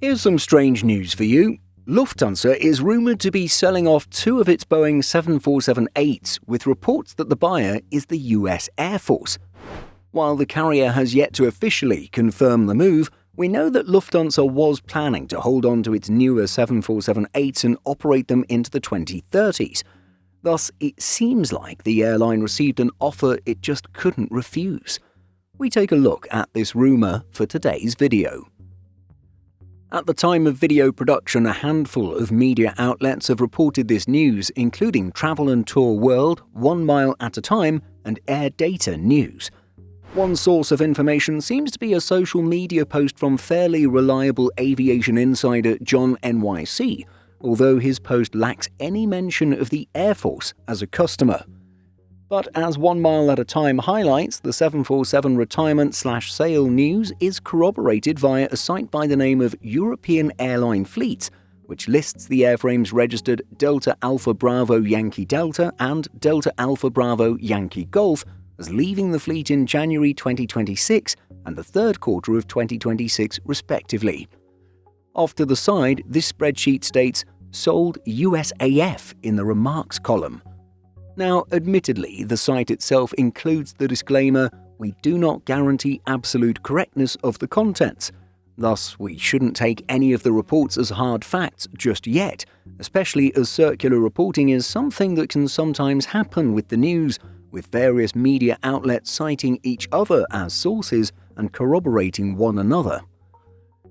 Here's some strange news for you. Lufthansa is rumoured to be selling off two of its Boeing 747-8s, with reports that the buyer is the US Air Force. While the carrier has yet to officially confirm the move, we know that Lufthansa was planning to hold on to its newer 747-8s and operate them into the 2030s. Thus, it seems like the airline received an offer it just couldn't refuse. We take a look at this rumour for today's video. At the time of video production, a handful of media outlets have reported this news, including Travel and Tour World, 1 Mile at a Time, and Air Data News. One source of information seems to be a social media post from fairly reliable aviation insider John NYC, although his post lacks any mention of the Air Force as a customer. But as 1 Mile at a Time highlights, the 747 retirement/sale news is corroborated via a site by the name of European Airline Fleets, which lists the airframes registered Delta Alpha Bravo Yankee Delta and Delta Alpha Bravo Yankee Golf as leaving the fleet in January 2026 and the third quarter of 2026 respectively. Off to the side, this spreadsheet states, "Sold USAF" in the remarks column. Now, admittedly, the site itself includes the disclaimer, "We do not guarantee absolute correctness of the contents." Thus, we shouldn't take any of the reports as hard facts just yet, especially as circular reporting is something that can sometimes happen with the news, with various media outlets citing each other as sources and corroborating one another.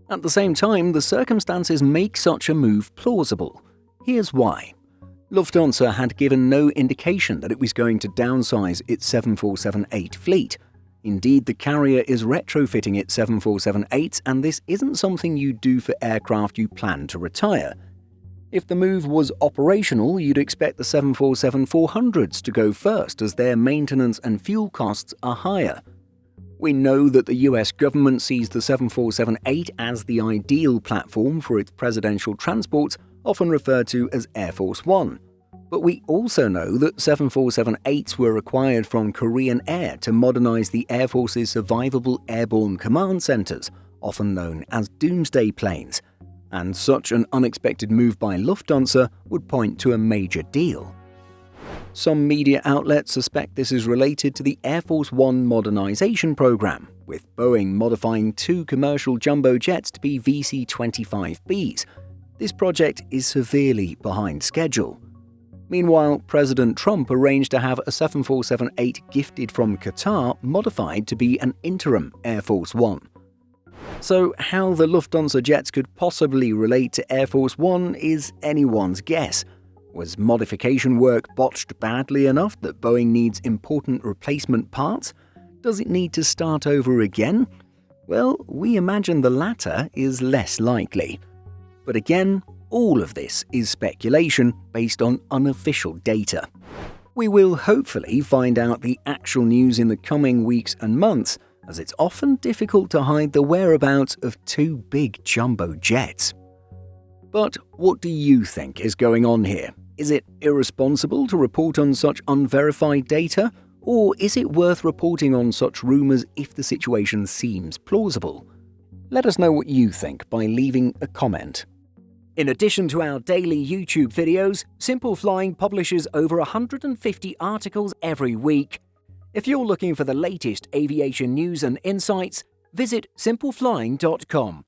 At the same time, the circumstances make such a move plausible. Here's why. Lufthansa had given no indication that it was going to downsize its 747-8 fleet. Indeed, the carrier is retrofitting its 747-8s, and this isn't something you do for aircraft you plan to retire. If the move was operational, you'd expect the 747-400s to go first, as their maintenance and fuel costs are higher. We know that the US government sees the 747-8 as the ideal platform for its presidential transports, often referred to as Air Force One. But we also know that 747-8s were acquired from Korean Air to modernize the Air Force's survivable airborne command centers, often known as doomsday planes. And such an unexpected move by Lufthansa would point to a major deal. Some media outlets suspect this is related to the Air Force One modernization program, with Boeing modifying two commercial jumbo jets to be VC-25Bs. This project is severely behind schedule. Meanwhile, President Trump arranged to have a 747-8 gifted from Qatar modified to be an interim Air Force One. So how the Lufthansa jets could possibly relate to Air Force One is anyone's guess. Was modification work botched badly enough that Boeing needs important replacement parts? Does it need to start over again? Well, we imagine the latter is less likely. But again, all of this is speculation based on unofficial data. We will hopefully find out the actual news in the coming weeks and months, as it's often difficult to hide the whereabouts of two big jumbo jets. But what do you think is going on here? Is it irresponsible to report on such unverified data? Or is it worth reporting on such rumours if the situation seems plausible? Let us know what you think by leaving a comment. In addition to our daily YouTube videos, Simple Flying publishes over 150 articles every week. If you're looking for the latest aviation news and insights, visit simpleflying.com.